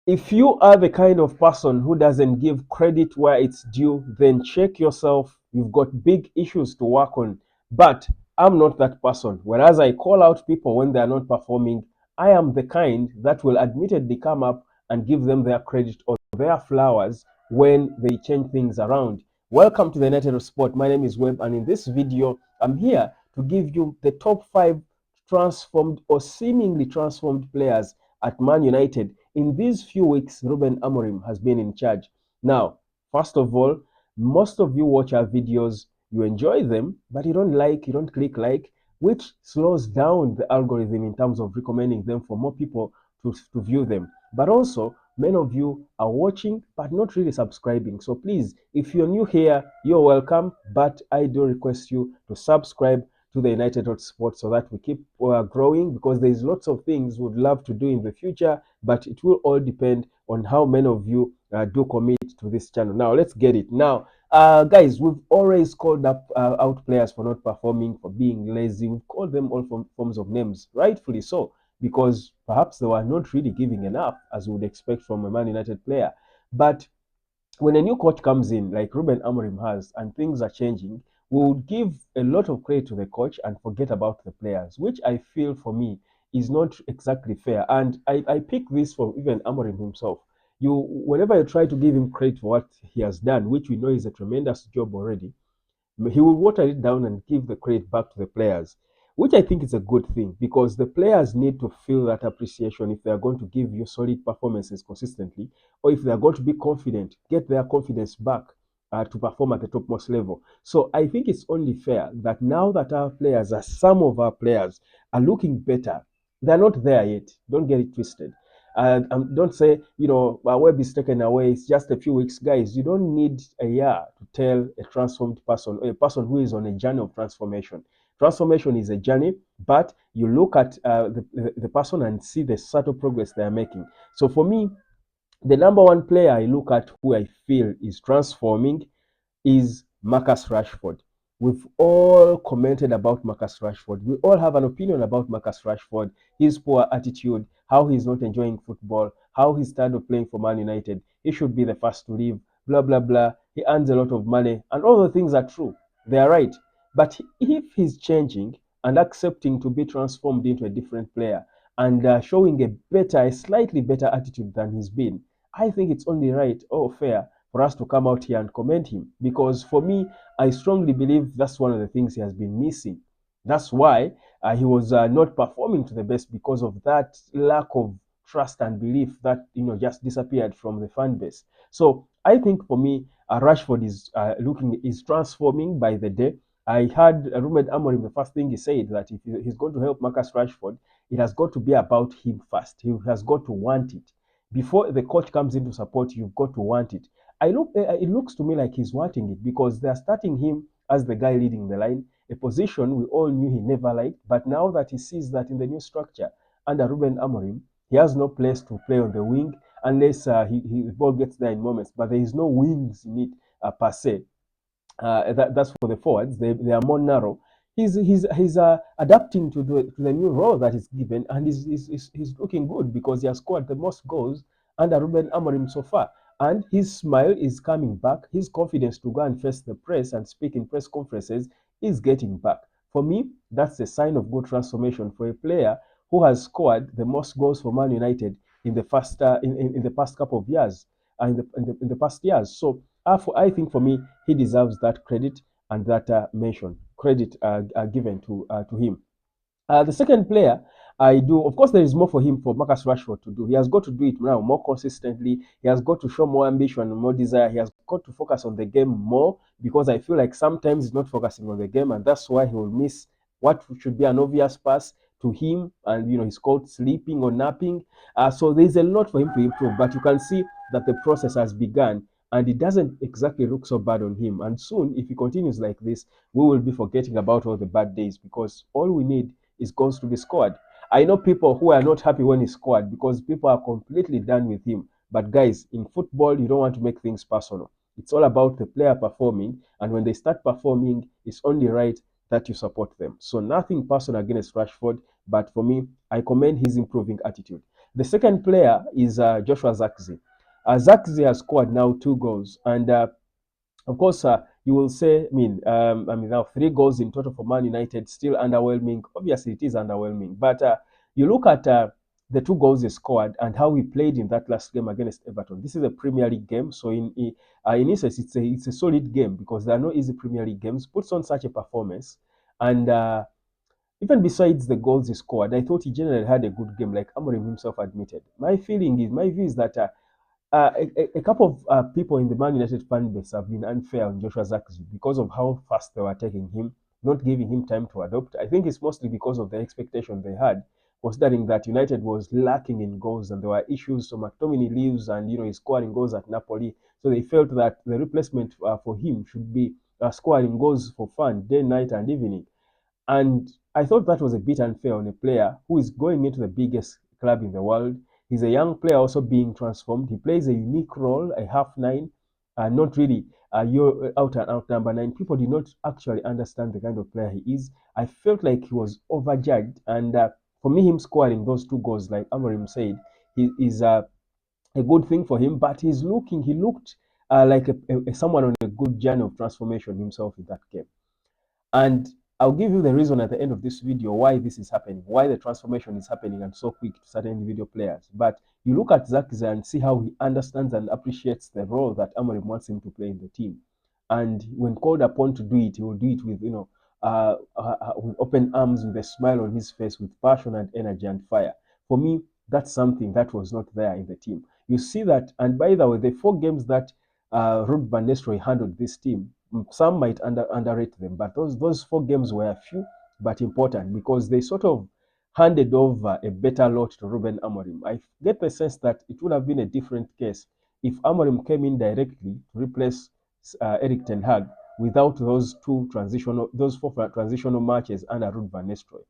If you are the kind of person who doesn't give credit where it's due, then check yourself. You've got big issues to work on. But I'm not that person. Whereas I call out people when they are not performing, I am the kind that will admittedly come up and give them their credit or their flowers when they change things around. Welcome to the United of Sport. My name is Webb, and in this video, I'm here to give you the top 5 transformed or seemingly transformed players at Man United. In these few weeks, Ruben Amorim has been in charge. Now, first of all, most of you watch our videos, you enjoy them, but you don't click like, which slows down the algorithm in terms of recommending them for more people to view them. But also, many of you are watching but not really subscribing. So please, if you're new here, you're welcome, but I do request you to subscribe to the United Sports so that we keep growing, because there's lots of things we'd love to do in the future, but it will all depend on how many of you do commit to this channel. Now let's get it. Now, guys, we've always called out players for not performing, for being lazy. We've called them all forms of names, rightfully so, because perhaps they were not really giving enough as we would expect from a Man United player. But when a new coach comes in, like Ruben Amorim has, and things are changing, we would give a lot of credit to the coach and forget about the players, which I feel for me is not exactly fair. And I pick this from even Amorim himself. Whenever you try to give him credit for what he has done, which we know is a tremendous job already, he will water it down and give the credit back to the players, which I think is a good thing, because the players need to feel that appreciation if they are going to give you solid performances consistently, or if they are going to be confident, get their confidence back to perform at the topmost level. So I think it's only fair that now that our players, as some of our players, are looking better, they're not there yet. Don't get it twisted. Don't say, our web is taken away. It's just a few weeks, guys. You don't need a year to tell a transformed person, or a person who is on a journey of transformation. Transformation is a journey, but you look at the person and see the subtle progress they are making. So for me, the number one player I look at who I feel is transforming is Marcus Rashford. We've all commented about Marcus Rashford. We all have an opinion about Marcus Rashford, his poor attitude, how he's not enjoying football, how he's tired of playing for Man United. He should be the first to leave, blah, blah, blah. He earns a lot of money, and all the things are true. They are right. But if he's changing and accepting to be transformed into a different player and showing a slightly better attitude than he's been, I think it's only right or fair for us to come out here and commend him. Because for me, I strongly believe that's one of the things he has been missing. That's why he was not performing to the best, because of that lack of trust and belief that just disappeared from the fan base. So I think for me, Rashford is transforming by the day. I heard Ruben Amorim, the first thing he said, that if he's going to help Marcus Rashford, it has got to be about him first. He has got to want it. Before the coach comes in to support, you've got to want it. It looks to me like he's wanting it, because they're starting him as the guy leading the line, a position we all knew he never liked. But now that he sees that in the new structure under Ruben Amorim, he has no place to play on the wing unless the ball gets there in moments. But there is no wings in it per se. That's for the forwards. They are more narrow. He's adapting to the new role that is given, and he's looking good, because he has scored the most goals under Ruben Amorim so far. And his smile is coming back. His confidence to go and face the press and speak in press conferences is getting back. For me, that's a sign of good transformation for a player who has scored the most goals for Man United in the past couple of years, in the past years. So I think for me, he deserves that credit and that mention, credit given to him. The second player, I do, of course, there is more for him, for Marcus Rashford to do. He has got to do it now more consistently. He has got to show more ambition and more desire. He has got to focus on the game more, because I feel like sometimes he's not focusing on the game, and that's why he will miss what should be an obvious pass to him, and he's called sleeping or napping. So there's a lot for him to improve, but you can see that the process has begun, and it doesn't exactly look so bad on him. And soon, if he continues like this, we will be forgetting about all the bad days, because all we need is goals to be scored. I know people who are not happy when he scored, because people are completely done with him. But guys, in football, you don't want to make things personal. It's all about the player performing, and when they start performing, it's only right that you support them. So nothing personal against Rashford, but for me, I commend his improving attitude. The second player is Joshua Zirkzee. Zirkzee has scored now 2 goals, and of course, you will say, now 3 goals in total for Man United, still underwhelming. Obviously, it is underwhelming. But you look at the 2 goals he scored and how he played in that last game against Everton. This is a Premier League game, so in essence, it's a solid game because there are no easy Premier League games. Puts on such a performance, and even besides the goals he scored, I thought he generally had a good game, like Amorim himself admitted. My view is that a couple of people in the Man United fan base have been unfair on Joshua Zirkzee because of how fast they were taking him, not giving him time to adopt. I think it's mostly because of the expectation they had, considering that United was lacking in goals and there were issues. So McTominay leaves, and he's scoring goals at Napoli. So they felt that the replacement for him should be scoring goals for fun, day, night, and evening. And I thought that was a bit unfair on a player who is going into the biggest club in the world. He's a young player also being transformed. He plays a unique role, a half nine, not really your out and out number nine. People did not actually understand the kind of player he is. I felt like he was overjudged. And for me, him scoring those 2 goals, like Amorim said, he is a good thing for him. But he looked like someone on a good journey of transformation himself in that game. And I'll give you the reason at the end of this video why this is happening, why the transformation is happening and so quick to certain individual players. But you look at Zirkzee and see how he understands and appreciates the role that Amorim wants him to play in the team. And when called upon to do it, he will do it with, with open arms, with a smile on his face, with passion and energy and fire. For me, that's something that was not there in the team. You see that, and by the way, the 4 games that Ruud van Nistelrooy handled this team, some might underrate them, but those 4 games were few but important because they sort of handed over a better lot to Ruben Amorim. I get the sense that it would have been a different case if Amorim came in directly to replace Erik ten Hag without those 4 transitional matches under Ruud van Nistelrooy,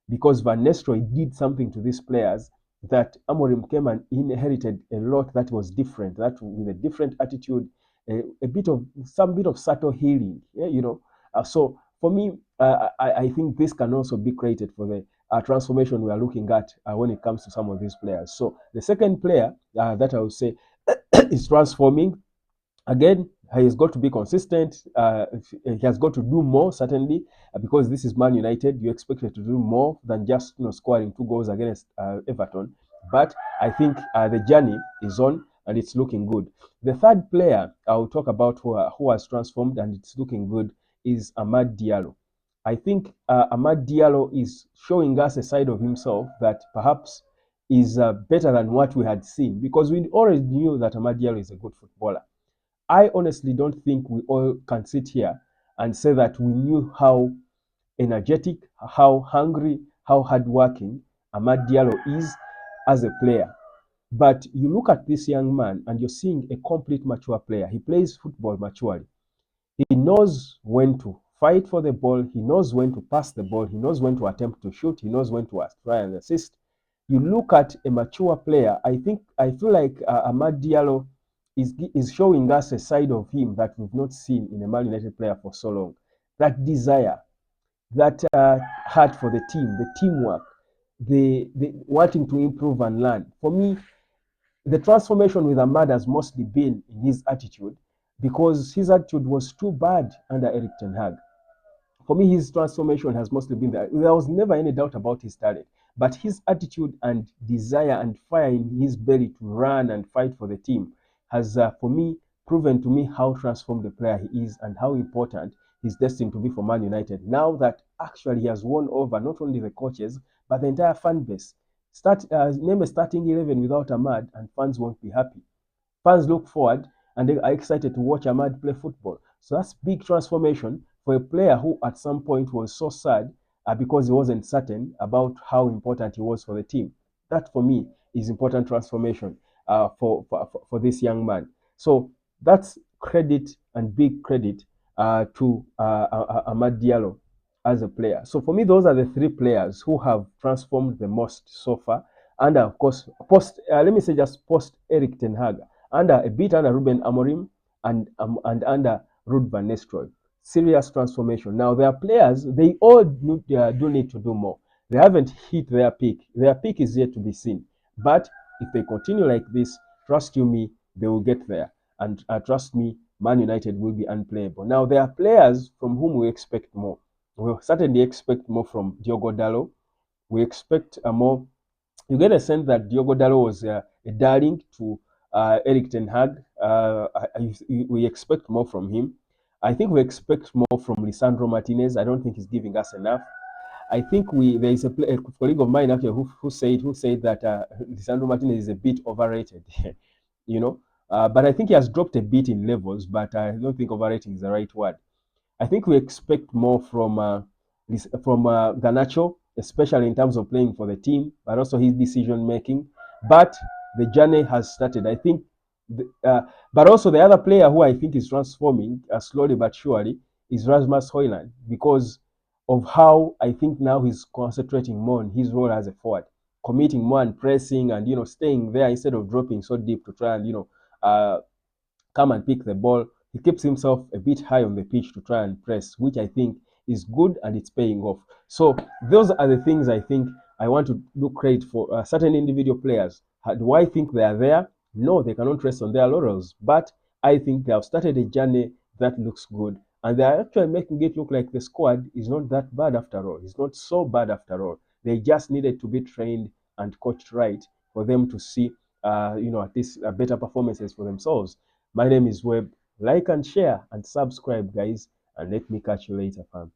because Van Nistelrooy did something to these players that Amorim came and inherited a lot that was different, that with a different attitude, some bit of subtle healing. So for me, I think this can also be created for the transformation we are looking at when it comes to some of these players. So the second player that I would say is transforming. Again, he has got to be consistent. He has got to do more, certainly, because this is Man United. You expect him to do more than just scoring 2 goals against Everton. But I think the journey is on and it's looking good. The third player I will talk about who has transformed and it's looking good is Amad Diallo. I think Amad Diallo is showing us a side of himself that perhaps is better than what we had seen, because we already knew that Amad Diallo is a good footballer. I honestly don't think we all can sit here and say that we knew how energetic, how hungry, how hardworking Amad Diallo is as a player. But you look at this young man and you're seeing a complete mature player. He plays football maturely. He knows when to fight for the ball. He knows when to pass the ball. He knows when to attempt to shoot. He knows when to try and assist. You look at a mature player. I feel like Amad Diallo is showing us a side of him that we've not seen in a Man United player for so long. That desire, that heart for the team, the teamwork, the wanting to improve and learn. For me, the transformation with Ahmad has mostly been in his attitude, because his attitude was too bad under Erik ten Hag. For me, his transformation has mostly been there. There was never any doubt about his talent, but his attitude and desire and fire in his belly to run and fight for the team has, for me, proven to me how transformed the player he is and how important he's destined to be for Man United. Now that actually he has won over not only the coaches, but the entire fan base. Name a starting 11 without Ahmad, and fans won't be happy. Fans look forward and they are excited to watch Ahmad play football. So that's big transformation for a player who at some point was so sad because he wasn't certain about how important he was for the team. That for me is important transformation for this young man. So that's credit and big credit to Amad Diallo as a player. So for me, those are the 3 players who have transformed the most so far. And of course, let me say just post Erik ten Hag, a bit under Ruben Amorim and under Ruud van Nistelrooy. Serious transformation. Now, their players, they all do need to do more. They haven't hit their peak. Their peak is yet to be seen. But if they continue like this, trust you me, they will get there. And trust me, Man United will be unplayable. Now, there are players from whom we expect more. We certainly expect more from Diogo Dallo. We expect more. You get a sense that Diogo Dallo was a darling to Eric Ten Hag. We expect more from him. I think we expect more from Lisandro Martinez. I don't think he's giving us enough. I think there is a colleague of mine actually who said that Lisandro Martinez is a bit overrated, you know. But I think he has dropped a bit in levels, but I don't think overrating is the right word. I think we expect more from Garnacho, especially in terms of playing for the team, but also his decision making. But the journey has started. I think, but also the other player who I think is transforming slowly but surely is Rasmus Højlund, because of how I think now he's concentrating more on his role as a forward, committing more and pressing and staying there instead of dropping so deep to try and come and pick the ball. He keeps himself a bit high on the pitch to try and press, which I think is good and it's paying off. So those are the things I think I want to look credit for certain individual players. Do I think they are there? No, they cannot rest on their laurels. But I think they have started a journey that looks good. And they are actually making it look like the squad is not that bad after all. It's not so bad after all. They just needed to be trained and coached right for them to see, at least better performances for themselves. My name is Webb. Like and share and subscribe, guys, and let me catch you later, fam.